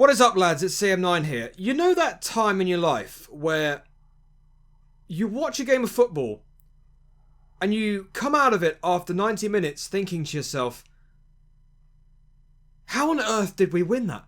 What is up, lads? It's CM9 here. You know that time in your life where you watch a game of football and you come out of it after 90 minutes thinking to yourself, how on earth did we win that?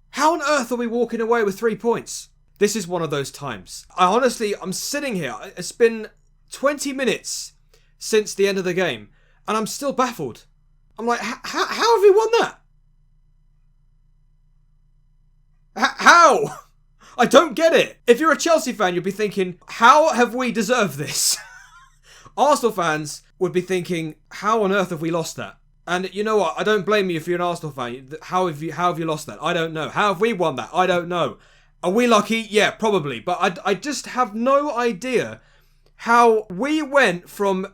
How on earth are we walking away with 3 points? This is one of those times. I'm sitting here. It's been 20 minutes since the end of the game and I'm still baffled. I'm like, how have we won that? How? I don't get it. If you're a Chelsea fan, you'd be thinking, how have we deserved this? Arsenal fans would be thinking, how on earth have we lost that? And you know what? I don't blame you if you're an Arsenal fan. How have you lost that? I don't know. How have we won that? I don't know. Are we lucky? Yeah, probably. But I just have no idea how we went from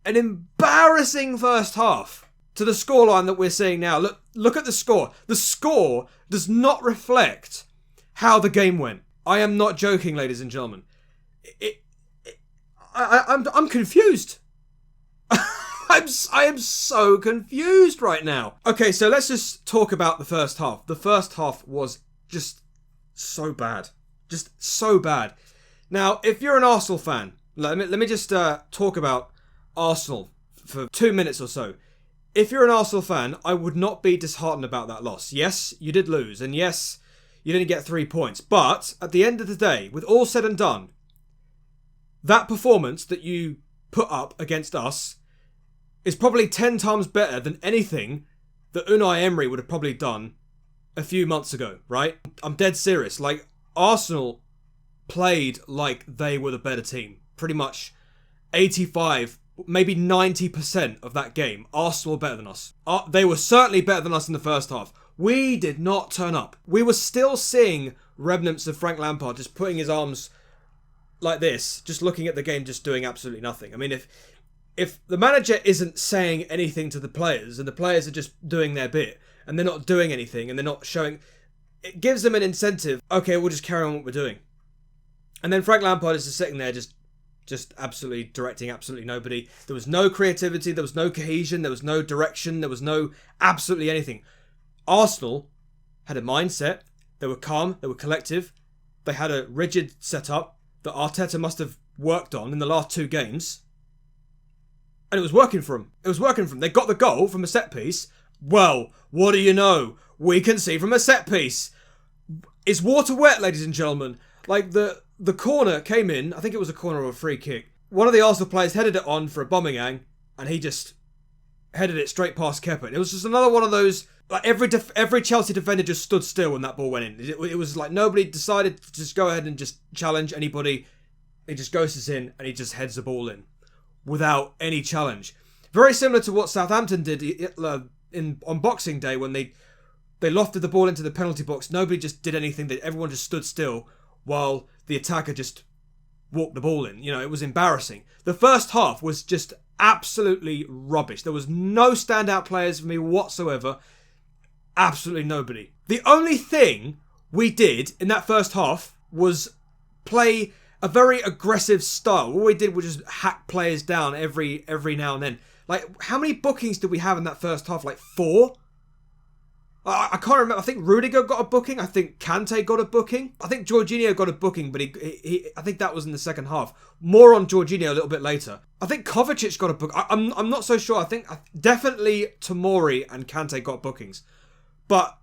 an embarrassing first half to the scoreline that we're seeing now. Look at the score. The score does not reflect how the game went. I am not joking, ladies and gentlemen. I'm confused. I am so confused right now. Okay, so let's just talk about the first half. The first half was just so bad. Just so bad. Now, if you're an Arsenal fan, let me just talk about Arsenal for 2 minutes or so. If you're an Arsenal fan, I would not be disheartened about that loss. Yes, you did lose, and yes, you didn't get 3 points. But at the end of the day, with all said and done, that performance that you put up against us is probably 10 times better than anything that Unai Emery would have probably done a few months ago, right? I'm dead serious. Like, Arsenal played like they were the better team. Pretty much 85, maybe 90% of that game, Arsenal were better than us. They were certainly better than us in the first half. We did not turn up. We were still seeing remnants of Frank Lampard just putting his arms like this, just looking at the game, just doing absolutely nothing. I mean, if the manager isn't saying anything to the players and the players are just doing their bit and they're not doing anything and they're not showing, it gives them an incentive. Okay, we'll just carry on what we're doing. And then Frank Lampard is just sitting there just absolutely directing absolutely nobody. There was no creativity, there was no cohesion, there was no direction, there was no absolutely anything. Arsenal had a mindset. They were calm, they were collective. They had a rigid setup that Arteta must have worked on in the last 2 games. And it was working for them. It was working for them. They got the goal from a set piece. Well, what do you know? We can see from a set piece. It's water wet, ladies and gentlemen. Like, the corner came in. I think it was a corner or a free kick. One of the Arsenal players headed it on for a Aubameyang, and he just headed it straight past Kepa. And it was just another one of those, like, every Chelsea defender just stood still when that ball went in. It was like nobody decided to just go ahead and just challenge anybody. He just goes in and he just heads the ball in without any challenge. Very similar to what Southampton did on Boxing Day when they lofted the ball into the penalty box. Nobody just did anything. Everyone just stood still while the attacker just walked the ball in. You know, it was embarrassing. The first half was just absolutely rubbish. There was no standout players for me whatsoever. Absolutely nobody. The only thing we did in that first half was play a very aggressive style. All we did was just hack players down every now and then. Like, how many bookings did we have in that first half? Like 4? I can't remember. I think Rudiger got a booking. I think Kante got a booking. I think Jorginho got a booking, but I think that was in the second half. More on Jorginho a little bit later. I think Kovacic got a book. I'm not so sure. I think definitely Tomori and Kante got bookings. But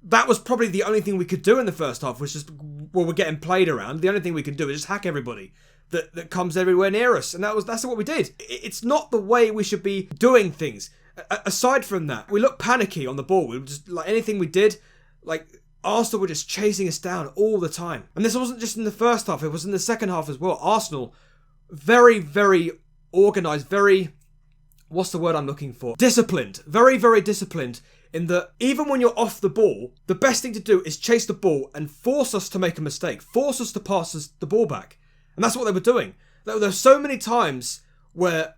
that was probably the only thing we could do in the first half, was just, well, we're getting played around. The only thing we could do is just hack everybody that comes everywhere near us. And that's what we did. It's not the way we should be doing things. Aside from that, we looked panicky on the ball. We were just, like, anything we did, like, Arsenal were just chasing us down all the time. And this wasn't just in the first half, it was in the second half as well. Arsenal, very, very organised, very, what's the word I'm looking for? Disciplined. Very, very disciplined. In that, even when you're off the ball, the best thing to do is chase the ball and force us to make a mistake. Force us to pass us the ball back. And that's what they were doing. There were so many times where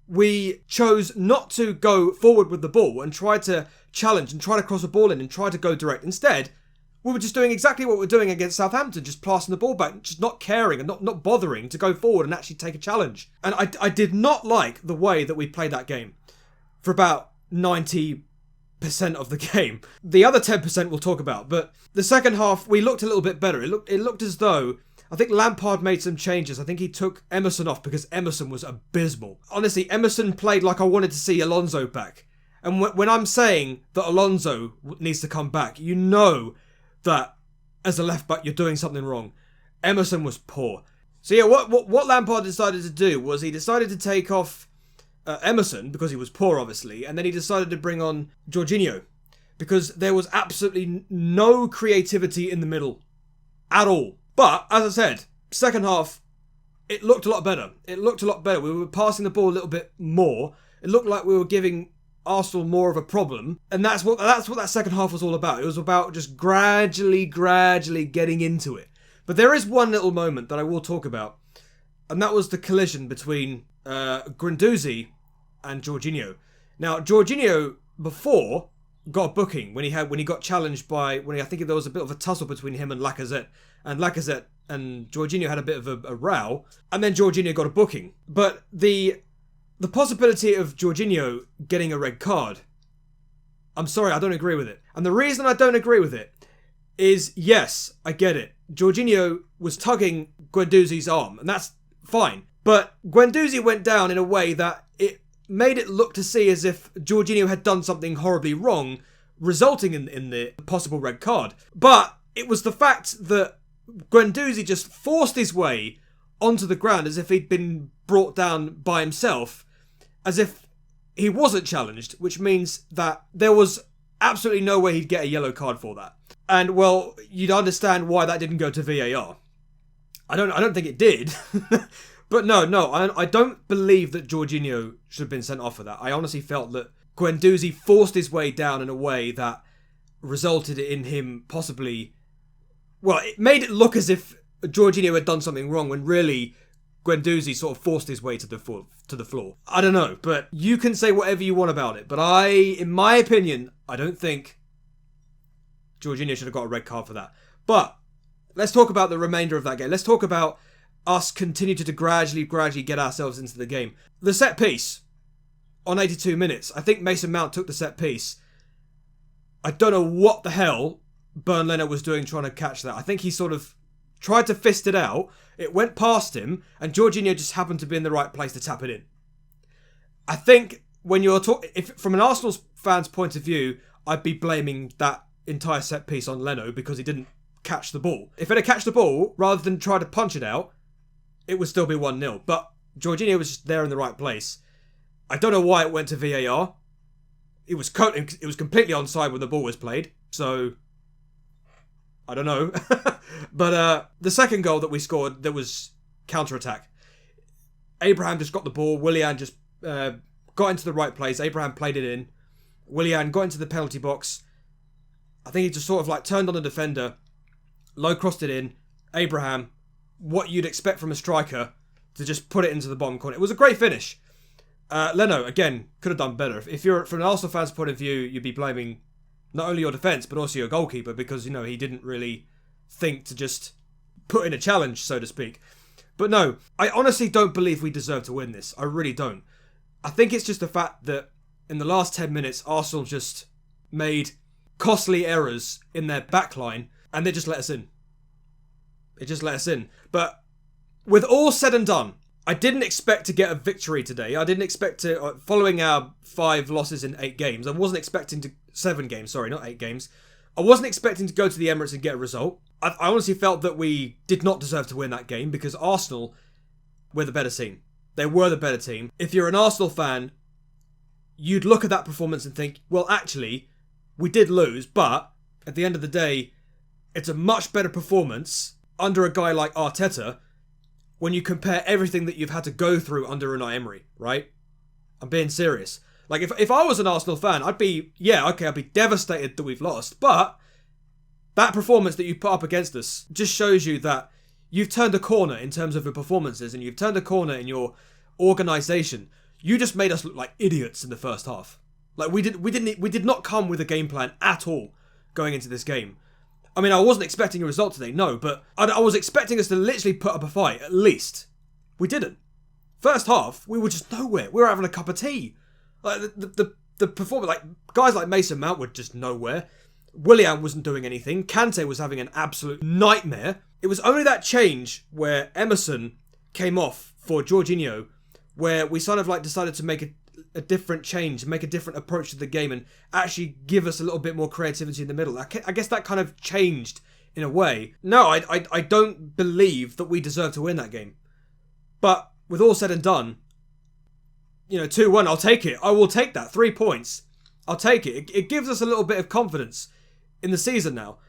we chose not to go forward with the ball and try to challenge and try to cross the ball in and try to go direct. Instead, we were just doing exactly what we were doing against Southampton, just passing the ball back, just not caring and not bothering to go forward and actually take a challenge. And I did not like the way that we played that game for about 90 of the game. The other 10% we'll talk about, but the second half, we looked a little bit better. It looked as though, I think Lampard made some changes. I think he took Emerson off because Emerson was abysmal. Honestly, Emerson played like I wanted to see Alonso back. And when I'm saying that Alonso needs to come back, you know that as a left back, you're doing something wrong. Emerson was poor. So yeah, what Lampard decided to do was he decided to take off Emerson because he was poor, obviously, and then he decided to bring on Jorginho because there was absolutely no creativity in the middle at all. But as I said, second half, it looked a lot better. We were passing the ball a little bit more. It looked like we were giving Arsenal more of a problem, and that's what that second half was all about. It was about just gradually getting into it. But there is one little moment that I will talk about, and that was the collision between Guendouzi and Jorginho. Now, Jorginho before got a booking when he got challenged I think there was a bit of a tussle between him and Lacazette and Jorginho had a bit of a row, and then Jorginho got a booking. But the possibility of Jorginho getting a red card, I'm sorry, I don't agree with it. And the reason I don't agree with it is, yes, I get it. Jorginho was tugging Guendouzi's arm, and that's fine. But Guendouzi went down in a way that it made it look to see as if Jorginho had done something horribly wrong, resulting in the possible red card. But it was the fact that Guendouzi just forced his way onto the ground as if he'd been brought down by himself, as if he wasn't challenged, which means that there was absolutely no way he'd get a yellow card for that. And, well, you'd understand why that didn't go to VAR. I don't think it did. But no, I don't believe that Jorginho should have been sent off for that. I honestly felt that Guendouzi forced his way down in a way that resulted in him possibly... Well, it made it look as if Jorginho had done something wrong when really Guendouzi sort of forced his way to the floor. I don't know, but you can say whatever you want about it. But in my opinion, I don't think Jorginho should have got a red card for that. But let's talk about the remainder of that game. Let's talk about us continue to gradually get ourselves into the game. The set piece on 82 minutes. I think Mason Mount took the set piece. I don't know what the hell Bernd Leno was doing trying to catch that. I think he sort of tried to fist it out. It went past him, and Jorginho just happened to be in the right place to tap it in. I think when you're if from an Arsenal fan's point of view, I'd be blaming that entire set piece on Leno because he didn't catch the ball. If it had catched the ball rather than try to punch it out, it would still be 1-0. But Jorginho was just there in the right place. I don't know why it went to VAR. It was completely onside when the ball was played. So I don't know. But the second goal that we scored, there was counter-attack. Abraham just got the ball. Willian just got into the right place. Abraham played it in. Willian got into the penalty box. I think he just sort of like turned on the defender. Low crossed it in. Abraham, what you'd expect from a striker, to just put it into the bottom corner. It was a great finish. Leno, again, could have done better. If you're from an Arsenal fan's point of view, you'd be blaming not only your defence, but also your goalkeeper because, you know, he didn't really think to just put in a challenge, so to speak. But no, I honestly don't believe we deserve to win this. I really don't. I think it's just the fact that in the last 10 minutes, Arsenal just made costly errors in their backline and they just let us in. It just let us in. But with all said and done, I didn't expect to get a victory today. I didn't expect to, following our 5 losses in 8 games, I wasn't expecting to, 7 games, sorry, not 8 games. I wasn't expecting to go to the Emirates and get a result. I honestly felt that we did not deserve to win that game because Arsenal were the better team. They were the better team. If you're an Arsenal fan, you'd look at that performance and think, well, actually, we did lose, but at the end of the day, it's a much better performance under a guy like Arteta when you compare everything that you've had to go through under Unai Emery, right? I'm being serious. Like, if I was an Arsenal fan, I'd be devastated that we've lost, but that performance that you put up against us just shows you that you've turned a corner in terms of your performances and you've turned a corner in your organisation. You just made us look like idiots in the first half. Like, we did not come with a game plan at all going into this game. I mean, I wasn't expecting a result today, no, but I was expecting us to literally put up a fight, at least. We didn't. First half, we were just nowhere. We were having a cup of tea. Like, the the performance, like guys like Mason Mount were just nowhere. Willian wasn't doing anything. Kante was having an absolute nightmare. It was only that change where Emerson came off for Jorginho, where we sort of like decided to make a different change, make a different approach to the game, and actually give us a little bit more creativity in the middle. I guess that kind of changed in a way. No, I don't believe that we deserve to win that game. But with all said and done, 2-1, I'll take it. I will take that. 3 points. I'll take it. It gives us a little bit of confidence in the season now.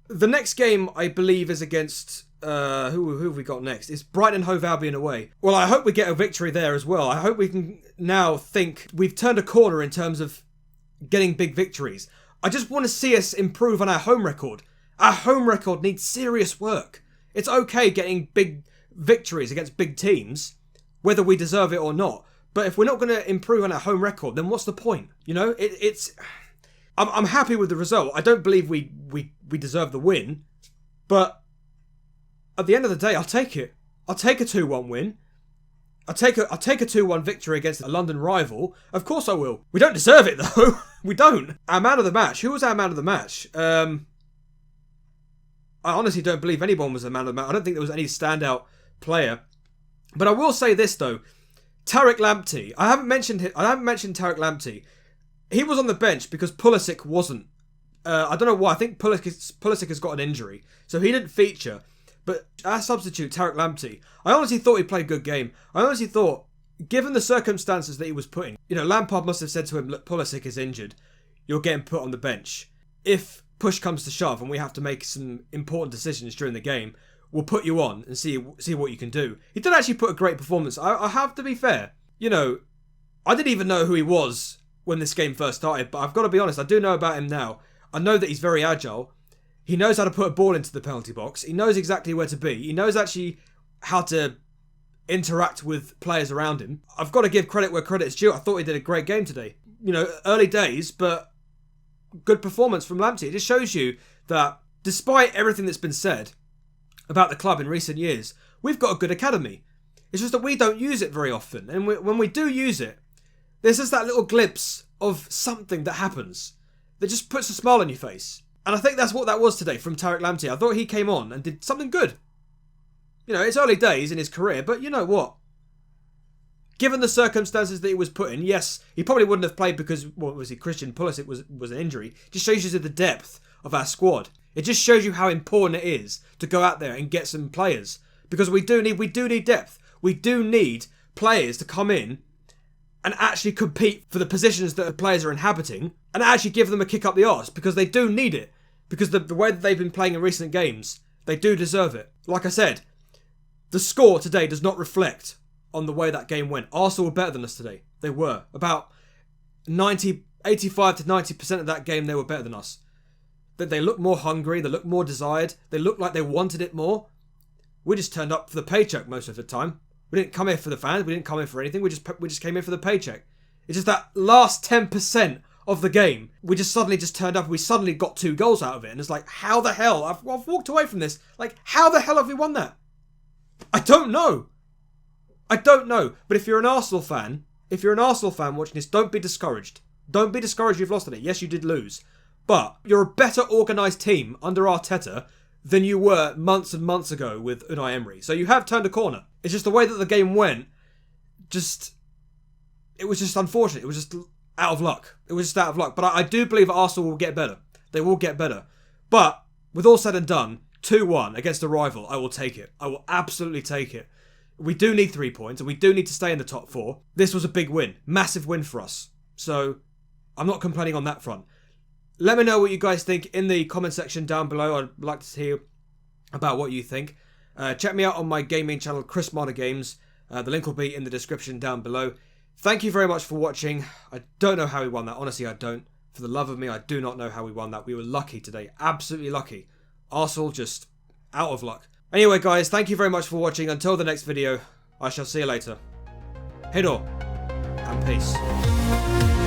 The next game, I believe, is against... who have we got next? It's Brighton and Hove Albion away. Well, I hope we get a victory there as well. I hope we can now think we've turned a corner in terms of getting big victories. I just want to see us improve on our home record. Our home record needs serious work. It's okay getting big victories against big teams, whether we deserve it or not. But if we're not going to improve on our home record, then what's the point? I'm happy with the result. I don't believe we deserve the win, but at the end of the day, I'll take it. I'll take a 2-1 win. I'll take a 2-1 victory against a London rival. Of course I will. We don't deserve it though. We don't. Our man of the match. Who was our man of the match? I honestly don't believe anyone was a man of the match. I don't think there was any standout player. But I will say this though. Tariq Lamptey. I haven't mentioned Tariq Lamptey. He was on the bench because Pulisic wasn't. I don't know why. I think Pulisic has got an injury, so he didn't feature. But our substitute, Tariq Lamptey, I honestly thought he played a good game. I honestly thought, given the circumstances that he was put in, Lampard must have said to him, look, Pulisic is injured. You're getting put on the bench. If push comes to shove and we have to make some important decisions during the game, we'll put you on and see what you can do. He did actually put a great performance. I have to be fair. I didn't even know who he was when this game first started, but I've got to be honest, I do know about him now. I know that he's very agile. He knows how to put a ball into the penalty box. He knows exactly where to be. He knows actually how to interact with players around him. I've got to give credit where credit is due. I thought he did a great game today. Early days, but good performance from Lamptey. It just shows you that despite everything that's been said about the club in recent years, we've got a good academy. It's just that we don't use it very often. And when we do use it, there's just that little glimpse of something that happens that just puts a smile on your face. And I think that's what that was today from Tariq Lamptey. I thought he came on and did something good. It's early days in his career, but you know what? Given the circumstances that he was put in, yes, he probably wouldn't have played because, Christian Pulisic was an injury. It just shows you the depth of our squad. It just shows you how important it is to go out there and get some players. Because we do need depth. We do need players to come in and actually compete for the positions that the players are inhabiting and actually give them a kick up the arse, because they do need it. Because the way that they've been playing in recent games, they do deserve it. Like I said, the score today does not reflect on the way that game went. Arsenal were better than us today. They were. About 85 to 90% of that game, they were better than us. They looked more hungry, they looked more desired, they looked like they wanted it more. We just turned up for the paycheck most of the time. We didn't come here for the fans, we didn't come here for anything, we just came here for the paycheck. It's just that last 10% of the game, we just suddenly turned up, we suddenly got 2 goals out of it, and it's like, how the hell? I've walked away from this, like, how the hell have we won that? I don't know. But if you're an Arsenal fan watching this, don't be discouraged. Don't be discouraged you've lost today. Yes, you did lose. But you're a better organised team under Arteta than you were months and months ago with Unai Emery. So you have turned a corner. It's just the way that the game went, it was just unfortunate. It was just out of luck. But I do believe Arsenal will get better. They will get better. But with all said and done, 2-1 against a rival, I will take it. I will absolutely take it. We do need 3 points and we do need to stay in the top 4. This was a big win. Massive win for us. So I'm not complaining on that front. Let me know what you guys think in the comment section down below. I'd like to hear about what you think. Check me out on my gaming channel, Chris Marner Games. The link will be in the description down below. Thank you very much for watching. I don't know how we won that. Honestly, I don't. For the love of me, I do not know how we won that. We were lucky today. Absolutely lucky. Arsenal just out of luck. Anyway, guys, thank you very much for watching. Until the next video, I shall see you later. Hidor and peace.